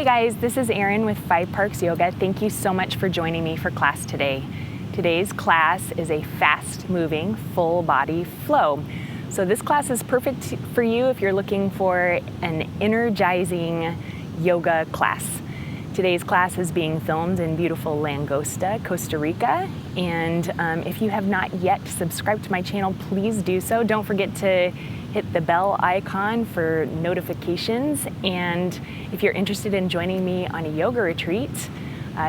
Hey guys, this is Erin with 5 Parks Yoga. Thank you so much for joining me for class today. Today's class is a fast-moving, full-body flow. So this class is perfect for you if you're looking for an energizing yoga class. Today's class is being filmed in beautiful Langosta, Costa Rica. And if you have not yet subscribed to my channel, please do so. Don't forget to hit the bell icon for notifications. And if you're interested in joining me on a yoga retreat,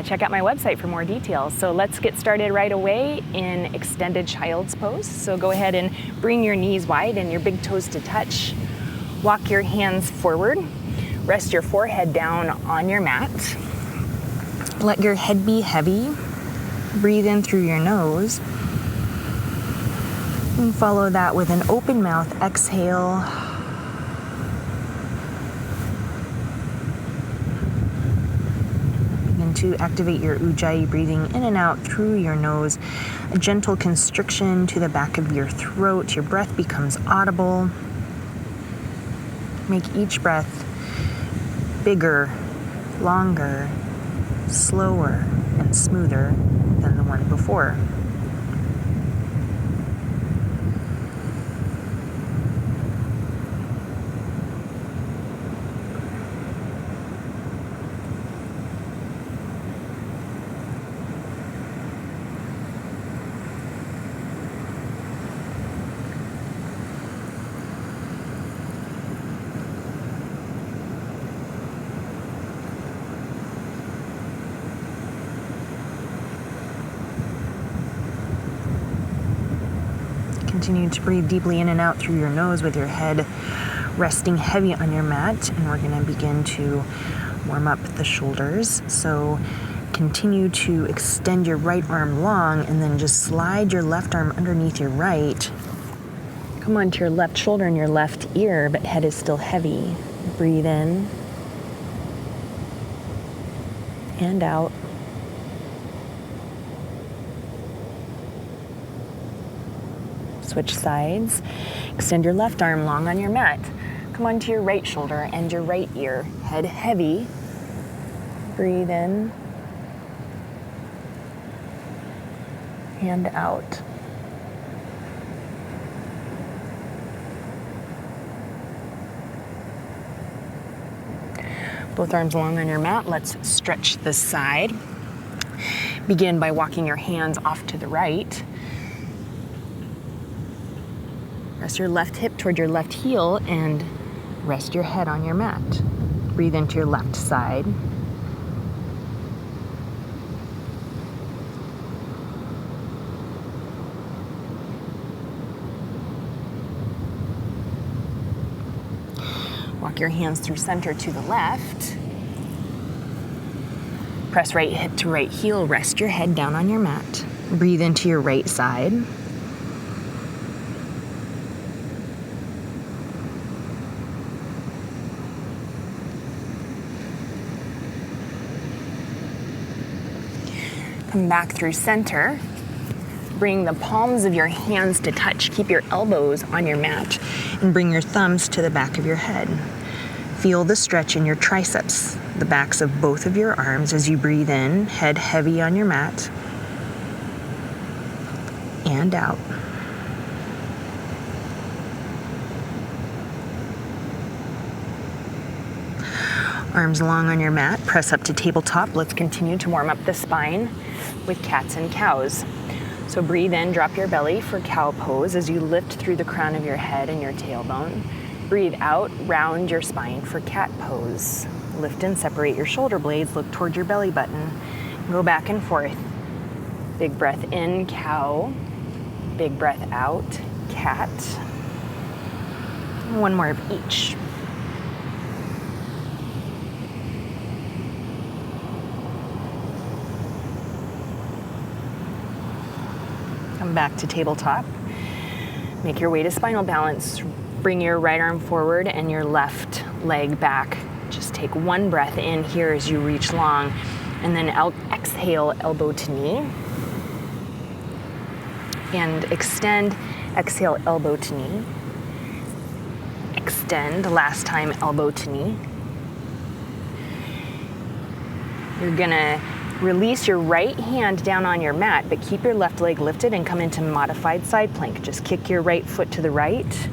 check out my website for more details. So let's get started right away in extended child's pose. So go ahead and bring your knees wide and your big toes to touch. Walk your hands forward. Rest your forehead down on your mat. Let your head be heavy. Breathe in through your nose. And follow that with an open mouth exhale. Begin to activate your ujjayi, breathing in and out through your nose. A gentle constriction to the back of your throat. Your breath becomes audible. Make each breath bigger, longer, slower, and smoother than the one before. Continue to breathe deeply in and out through your nose with your head resting heavy on your mat. And we're going to begin to warm up the shoulders. So continue to extend your right arm long and then just slide your left arm underneath your right. Come onto your left shoulder and your left ear, but head is still heavy. Breathe in and out. Switch sides. Extend your left arm long on your mat. Come onto your right shoulder and your right ear. Head heavy. Breathe in and out. Both arms long on your mat. Let's stretch the side. Begin by walking your hands off to the right. Rest your left hip toward your left heel and rest your head on your mat. Breathe into your left side. Walk your hands through center to the left. Press right hip to right heel. Rest your head down on your mat. Breathe into your right side. Come back through center. Bring the palms of your hands to touch. Keep your elbows on your mat and bring your thumbs to the back of your head. Feel the stretch in your triceps, the backs of both of your arms as you breathe in, head heavy on your mat, and out. Arms long on your mat, press up to tabletop. Let's continue to warm up the spine with cats and cows. So breathe in, drop your belly for cow pose as you lift through the crown of your head and your tailbone. Breathe out, round your spine for cat pose. Lift and separate your shoulder blades, look toward your belly button. Go back and forth. Big breath in, cow. Big breath out, cat. One more of each. Come back to tabletop. Make your way to spinal balance. Bring your right arm forward and your left leg back. Just take one breath in here as you reach long, and then exhale, elbow to knee. And extend, exhale, elbow to knee. Extend, last time, elbow to knee. You're gonna release your right hand down on your mat, but keep your left leg lifted and come into modified side plank. Just kick your right foot to the right,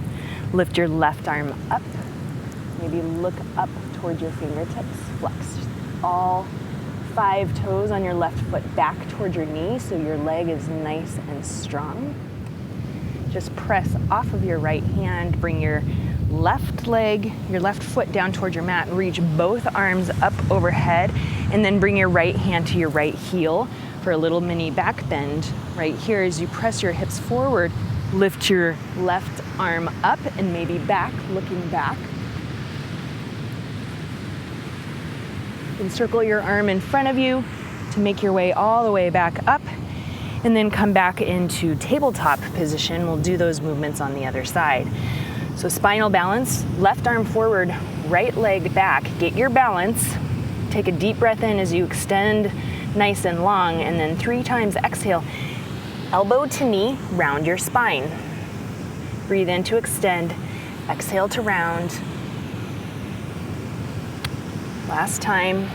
lift your left arm up, maybe look up towards your fingertips, flex all 5 toes on your left foot back towards your knee so your leg is nice and strong. Just press off of your right hand, bring your left leg, your left foot down towards your mat, reach both arms up overhead, and then bring your right hand to your right heel for a little mini back bend. Right here, as you press your hips forward, lift your left arm up and maybe back, looking back. Encircle your arm in front of you to make your way all the way back up, and then come back into tabletop position. We'll do those movements on the other side. So spinal balance, left arm forward, right leg back. Get your balance. Take a deep breath in as you extend nice and long, and then 3 times exhale. Elbow to knee, round your spine. Breathe in to extend, exhale to round. Last time.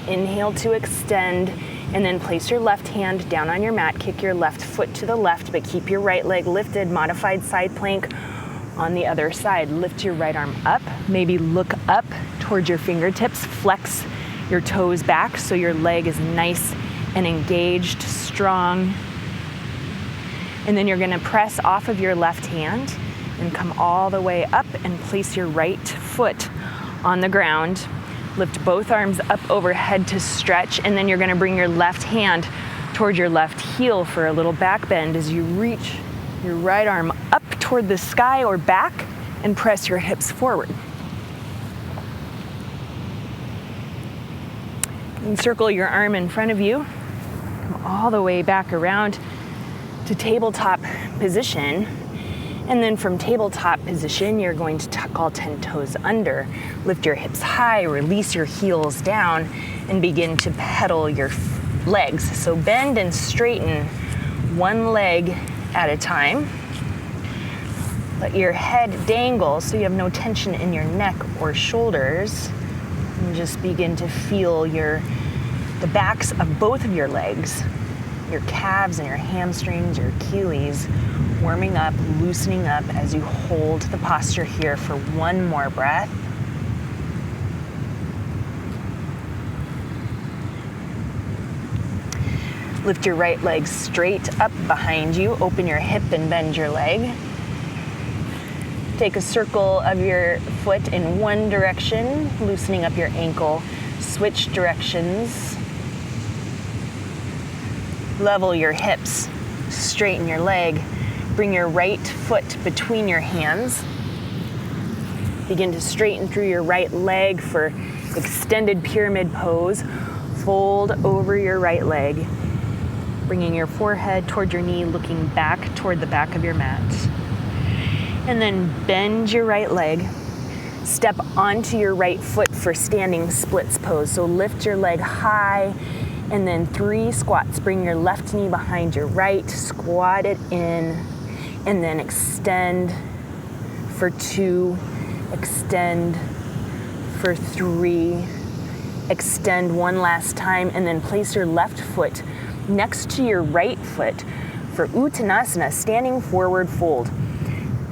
Inhale to extend, and then place your left hand down on your mat, kick your left foot to the left, but keep your right leg lifted, modified side plank on the other side. Lift your right arm up, maybe look up towards your fingertips, flex your toes back so your leg is nice and engaged, strong. And then you're gonna press off of your left hand and come all the way up and place your right foot on the ground. Lift both arms up overhead to stretch, and then you're gonna bring your left hand toward your left heel for a little back bend as you reach your right arm up toward the sky or back and press your hips forward. Encircle your arm in front of you, come all the way back around to tabletop position. And then from tabletop position, you're going to tuck all 10 toes under. Lift your hips high, release your heels down, and begin to pedal your legs. So bend and straighten one leg at a time. Let your head dangle so you have no tension in your neck or shoulders. And just begin to feel the backs of both of your legs, your calves and your hamstrings, your Achilles, warming up, loosening up as you hold the posture here for one more breath. Lift your right leg straight up behind you. Open your hip and bend your leg. Take a circle of your foot in one direction, loosening up your ankle. Switch directions. Level your hips. Straighten your leg. Bring your right foot between your hands. Begin to straighten through your right leg for extended pyramid pose. Fold over your right leg, bringing your forehead toward your knee, looking back toward the back of your mat. And then bend your right leg. Step onto your right foot for standing splits pose. So lift your leg high, and then 3 squats. Bring your left knee behind your right, squat it in, and then extend for 2, extend for 3, extend one last time, and then place your left foot next to your right foot for Uttanasana, standing forward fold.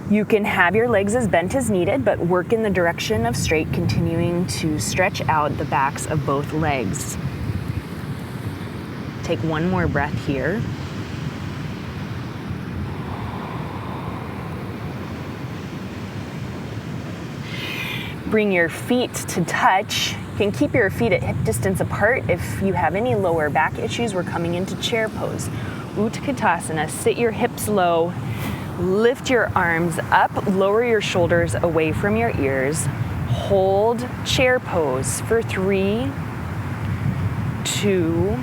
You can have your legs as bent as needed, but work in the direction of straight, continuing to stretch out the backs of both legs. Take one more breath here. Bring your feet to touch. You can keep your feet at hip distance apart. If you have any lower back issues, we're coming into chair pose. Utkatasana, sit your hips low, lift your arms up, lower your shoulders away from your ears. Hold chair pose for 3, 2,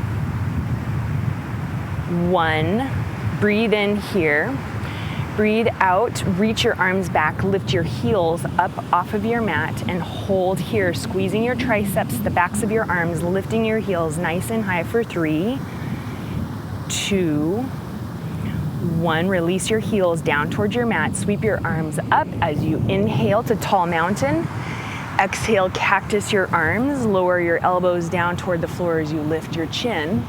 1. Breathe in here. Breathe out, reach your arms back, lift your heels up off of your mat and hold here, squeezing your triceps, the backs of your arms, lifting your heels nice and high for 3, 2, 1. Release your heels down towards your mat, sweep your arms up as you inhale to tall mountain. Exhale, cactus your arms, lower your elbows down toward the floor as you lift your chin.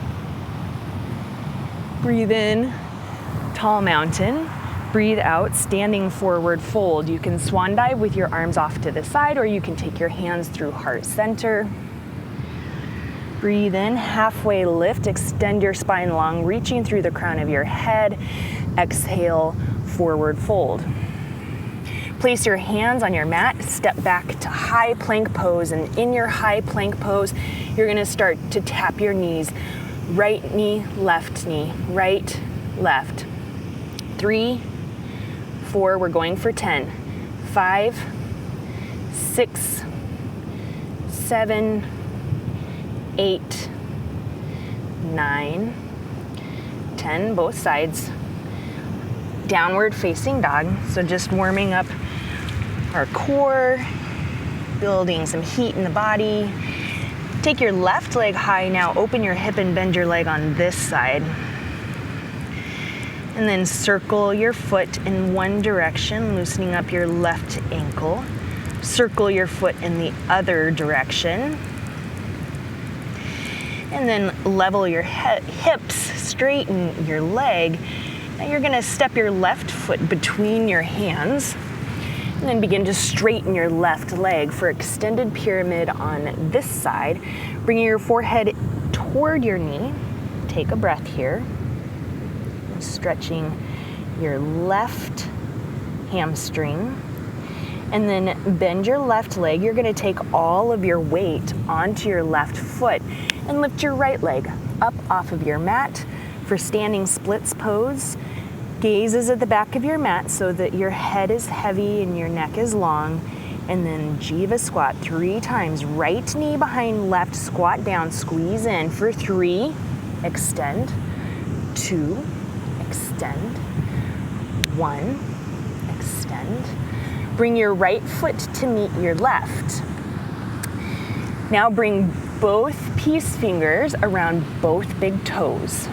Breathe in, tall mountain. Breathe out, standing forward fold. You can swan dive with your arms off to the side, or you can take your hands through heart center. Breathe in, halfway lift, extend your spine long, reaching through the crown of your head. Exhale, forward fold. Place your hands on your mat, step back to high plank pose, and in your high plank pose, you're gonna start to tap your knees. Right knee, right, left. 3, 4, we're going for 10. 5, 6, 7, 8, 9, 10, both sides. Downward facing dog, so just warming up our core, building some heat in the body. Take your left leg high now, open your hip and bend your leg on this side. And then circle your foot in one direction, loosening up your left ankle. Circle your foot in the other direction. And then level your hips, straighten your leg. Now you're gonna step your left foot between your hands. And then begin to straighten your left leg for extended pyramid on this side. Bringing your forehead toward your knee. Take a breath here. Stretching your left hamstring. And then bend your left leg. You're gonna take all of your weight onto your left foot and lift your right leg up off of your mat for standing splits pose. Gaze is at the back of your mat so that your head is heavy and your neck is long. And then Jiva squat 3 times. Right knee behind left, squat down, squeeze in for 3, extend, 2, extend, 1, extend. Bring your right foot to meet your left. Now bring both peace fingers around both big toes.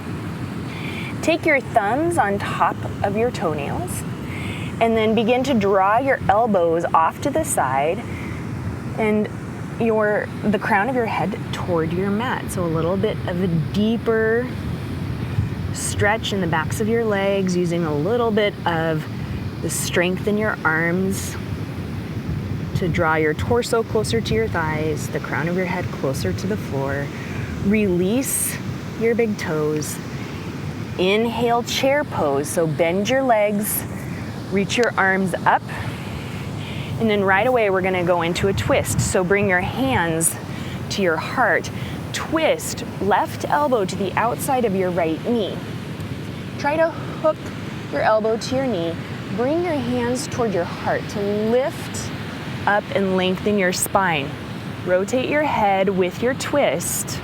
Take your thumbs on top of your toenails and then begin to draw your elbows off to the side and the crown of your head toward your mat. So a little bit of a deeper stretch in the backs of your legs, using a little bit of the strength in your arms to draw your torso closer to your thighs, the crown of your head closer to the floor. Release your big toes. Inhale, chair pose. So bend your legs, reach your arms up, and then right away we're gonna go into a twist. So bring your hands to your heart. Twist, left elbow to the outside of your right knee. Try to hook your elbow to your knee. Bring your hands toward your heart to lift up and lengthen your spine. Rotate your head with your twist.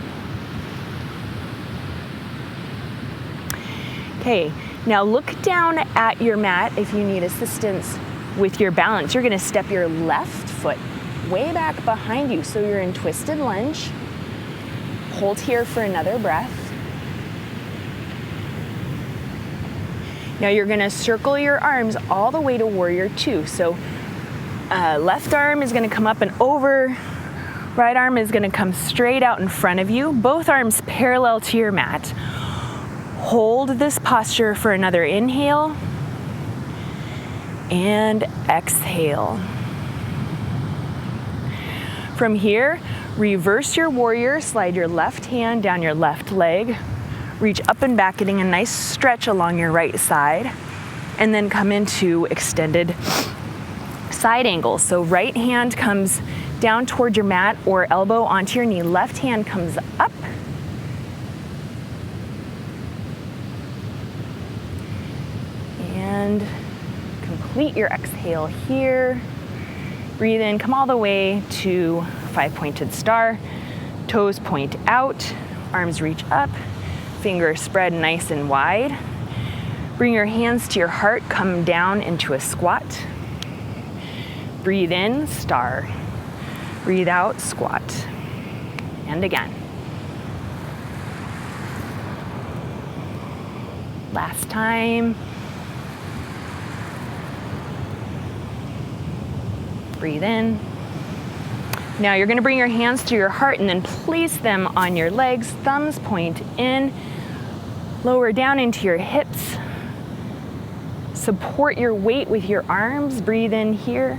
Okay, now look down at your mat if you need assistance with your balance. You're gonna step your left foot way back behind you. So you're in twisted lunge. Hold here for another breath. Now you're gonna circle your arms all the way to warrior 2. So left arm is gonna come up and over. Right arm is gonna come straight out in front of you. Both arms parallel to your mat. Hold this posture for another inhale and exhale. From here, reverse your warrior, slide your left hand down your left leg, reach up and back, getting a nice stretch along your right side, and then come into extended side angle. So right hand comes down toward your mat or elbow onto your knee, left hand comes up. And complete your exhale here. Breathe in, come all the way to 5-pointed star. Toes point out, arms reach up, fingers spread nice and wide. Bring your hands to your heart, come down into a squat. Breathe in, star. Breathe out, squat. And again. Last time. Breathe in, Now you're gonna bring your hands to your heart and then place them on your legs, thumbs point in, lower down into your hips. Support your weight with your arms, breathe in here.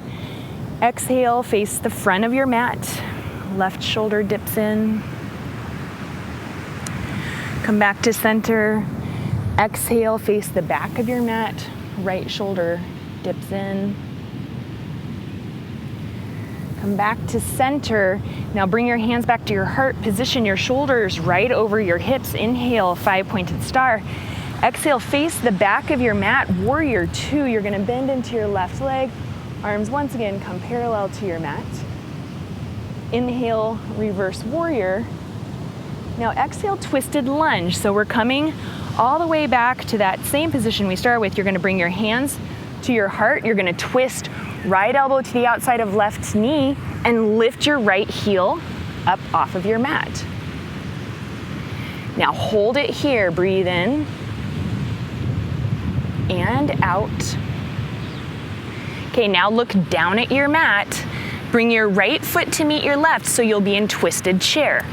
Exhale, face the front of your mat. Left shoulder dips in. Come back to center. Exhale, face the back of your mat. Right shoulder dips in. Come back to center. Now bring your hands back to your heart. Position your shoulders right over your hips. Inhale, 5-pointed star. Exhale, face the back of your mat. Warrior 2. You're gonna bend into your left leg. Arms once again come parallel to your mat. Inhale, reverse warrior. Now exhale, twisted lunge. So we're coming all the way back to that same position we started with. You're gonna bring your hands to your heart. You're gonna twist right elbow to the outside of left knee and lift your right heel up off of your mat. Now hold it here, breathe in and out. Okay, now look down at your mat. Bring your right foot to meet your left so you'll be in twisted chair.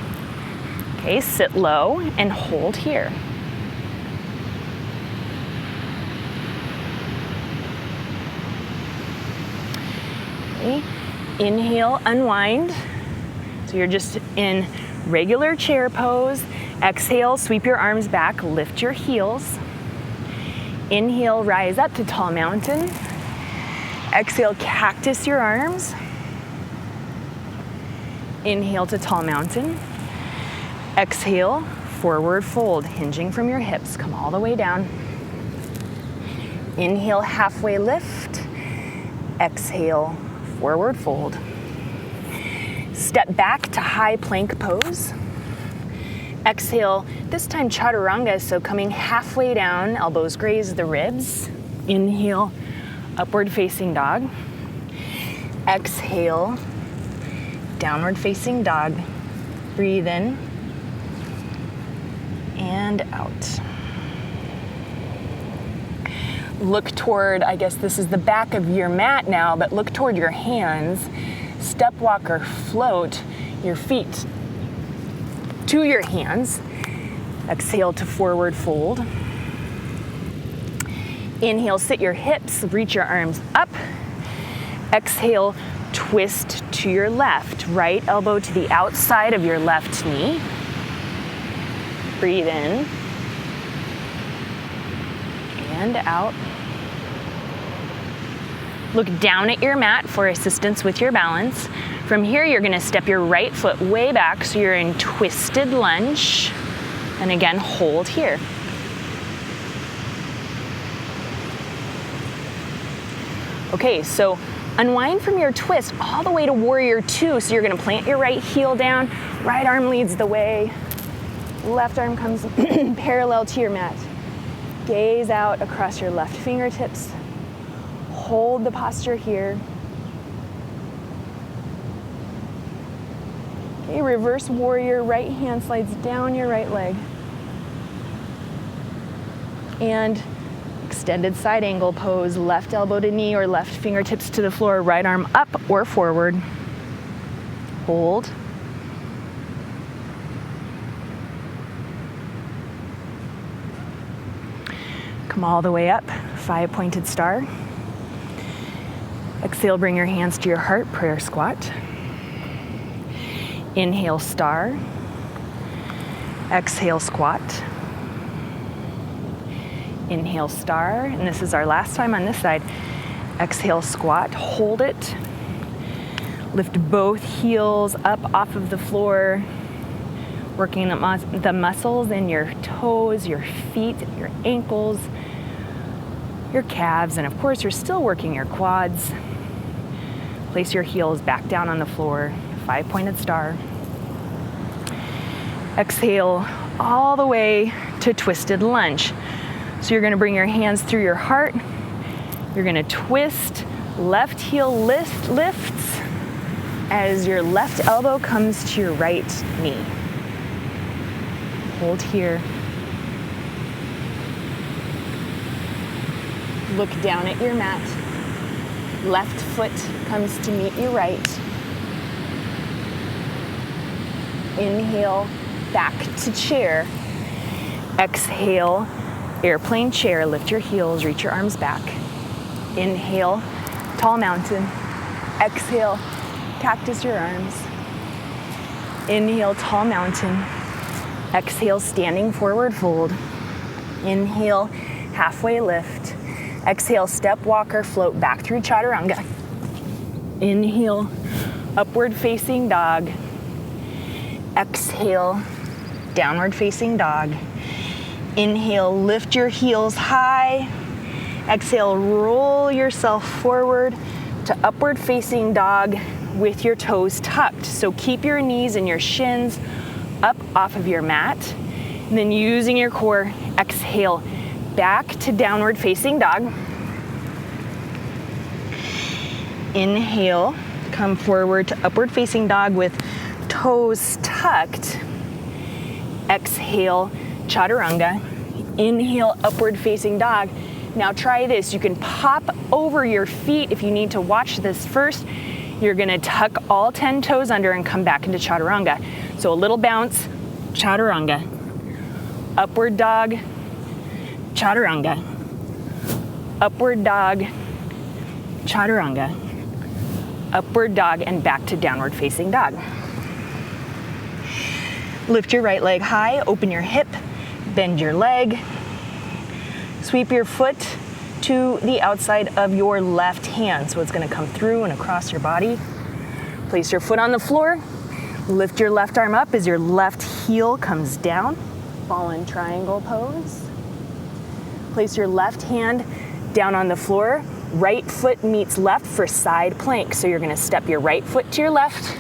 Okay, sit low and hold here. Okay, inhale, unwind. So you're just in regular chair pose. Exhale, sweep your arms back, lift your heels. Inhale, rise up to tall mountain. Exhale, cactus your arms. Inhale to tall mountain. Exhale, forward fold, hinging from your hips. Come all the way down. Inhale, halfway lift. Exhale, forward fold. Step back to high plank pose. Exhale, this time Chaturanga, so coming halfway down, elbows graze the ribs. Inhale, upward facing dog. Exhale, downward facing dog. Breathe in and out. Look toward, I guess this is the back of your mat now, but look toward your hands. Step, walk, or float your feet to your hands. Exhale to forward fold. Inhale, sit your hips, reach your arms up. Exhale, twist to your left. Right elbow to the outside of your left knee. Breathe in and out. Look down at your mat for assistance with your balance. From here, you're gonna step your right foot way back so you're in twisted lunge. And again, hold here. Okay, so unwind from your twist all the way to warrior 2. So you're gonna plant your right heel down, right arm leads the way, left arm comes parallel to your mat. Gaze out across your left fingertips. Hold the posture here. Okay, reverse warrior, right hand slides down your right leg. And extended side angle pose, left elbow to knee or left fingertips to the floor, right arm up or forward. Hold. Come all the way up, 5-pointed star. Exhale, bring your hands to your heart, prayer squat. Inhale, star. Exhale, squat. Inhale, star, and this is our last time on this side. Exhale, squat, hold it. Lift both heels up off of the floor, working the muscles in your toes, your feet, your ankles, your calves, and of course you're still working your quads. Place your heels back down on the floor, 5-pointed star. Exhale all the way to twisted lunge. So you're gonna bring your hands through your heart. You're gonna twist, left heel lifts as your left elbow comes to your right knee. Hold here. Look down at your mat. Left foot comes to meet your right. Inhale, back to chair. Exhale, airplane chair. Lift your heels, reach your arms back. Inhale, tall mountain. Exhale, cactus your arms. Inhale, tall mountain. Exhale, standing forward fold. Inhale, halfway lift. Exhale, step walker, float back through Chaturanga. Inhale, upward facing dog. Exhale, downward facing dog. Inhale, lift your heels high. Exhale, roll yourself forward to upward facing dog with your toes tucked. So keep your knees and your shins up off of your mat. And then using your core, exhale, back to downward facing dog. Inhale, come forward to upward facing dog with toes tucked. Exhale, Chaturanga. Inhale, upward facing dog. Now try this. You can pop over your feet if you need to watch this first. You're gonna tuck all 10 toes under and come back into Chaturanga. So a little bounce, Chaturanga. Upward dog, Chaturanga. Upward dog, Chaturanga. Upward dog, and back to downward facing dog. Lift your right leg high, open your hip, bend your leg. Sweep your foot to the outside of your left hand. So it's gonna come through and across your body. Place your foot on the floor. Lift your left arm up as your left heel comes down. Fallen triangle pose. Place your left hand down on the floor. Right foot meets left for side plank. So you're gonna step your right foot to your left.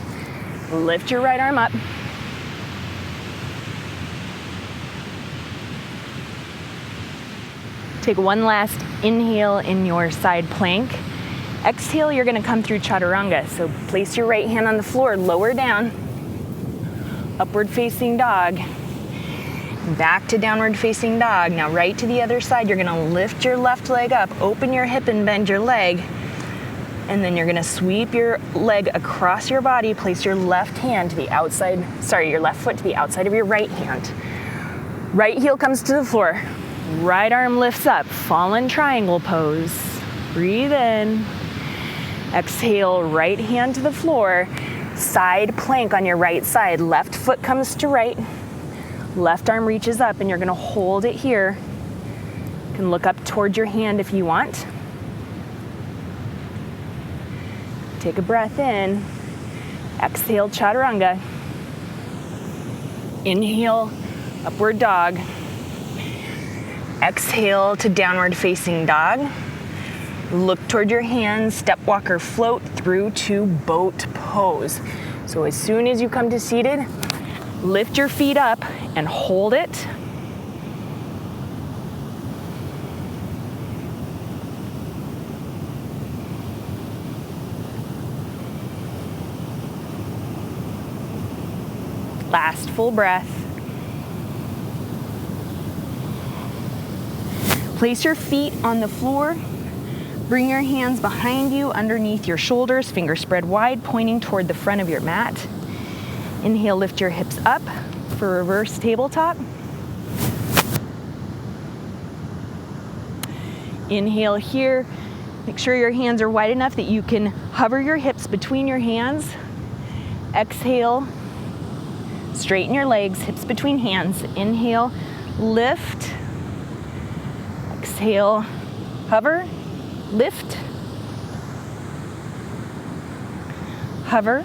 Lift your right arm up. Take one last inhale in your side plank. Exhale, you're gonna come through Chaturanga. So place your right hand on the floor, lower down. Upward facing dog. Back to downward facing dog. Now right to the other side, you're gonna lift your left leg up, open your hip and bend your leg. And then you're gonna sweep your leg across your body, place your left hand to the outside, your left foot to the outside of your right hand. Right heel comes to the floor. Right arm lifts up, fallen triangle pose. Breathe in. Exhale, right hand to the floor. Side plank on your right side. Left foot comes to right. Left arm reaches up, and you're gonna hold it here. You can look up towards your hand if you want. Take a breath in. Exhale, Chaturanga. Inhale, upward dog. Exhale to downward facing dog. Look toward your hands, step walker float through to boat pose. So as soon as you come to seated, lift your feet up and hold it. Last full breath. Place your feet on the floor. Bring your hands behind you, underneath your shoulders, fingers spread wide, pointing toward the front of your mat. Inhale, lift your hips up for reverse tabletop. Inhale here. Make sure your hands are wide enough that you can hover your hips between your hands. Exhale, straighten your legs, hips between hands. Inhale, lift. Exhale, hover, lift, hover,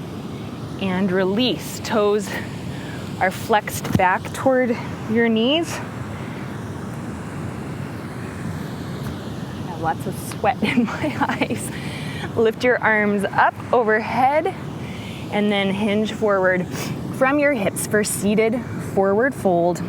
and release. Toes are flexed back toward your knees. I have lots of sweat in my eyes. Lift your arms up overhead and then hinge forward from your hips for seated forward fold.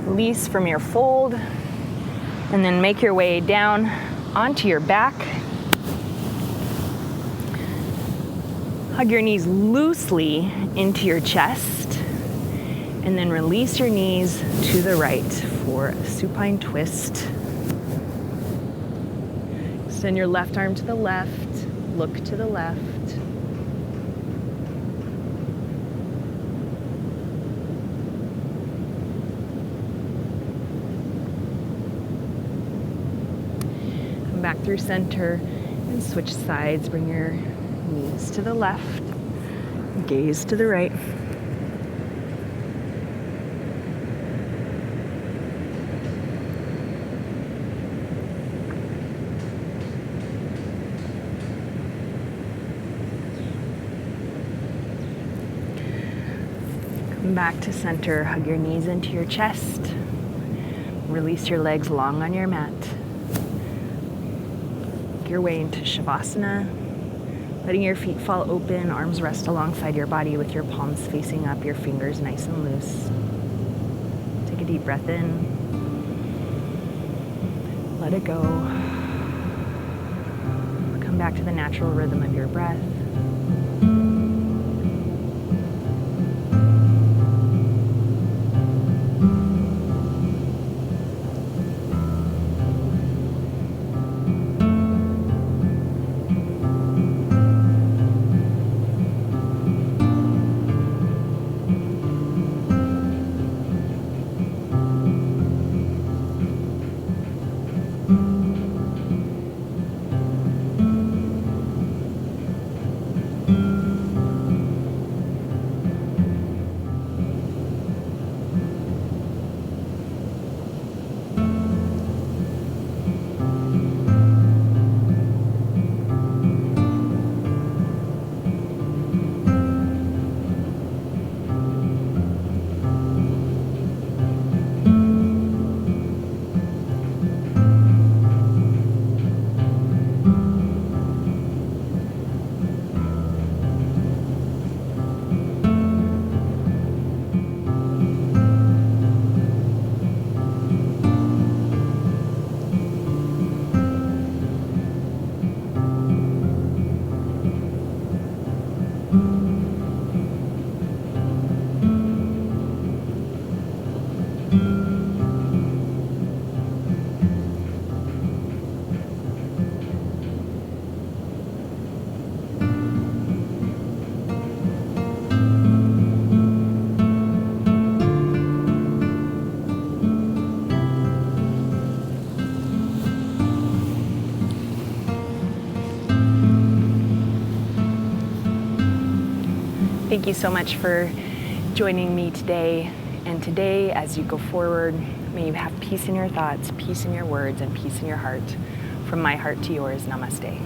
Release from your fold, and then make your way down onto your back. Hug your knees loosely into your chest, and then release your knees to the right for a supine twist. Extend your left arm to the left, look to the left. Come back through center and switch sides. Bring your knees to the left, gaze to the right. Come back to center, hug your knees into your chest. Release your legs long on your mat. Make your way into Shavasana. Letting your feet fall open, arms rest alongside your body with your palms facing up, your fingers nice and loose. Take a deep breath in. Let it go. Come back to the natural rhythm of your breath. Thank you so much for joining me today. And today, as you go forward, may you have peace in your thoughts, peace in your words, and peace in your heart. From my heart to yours, namaste.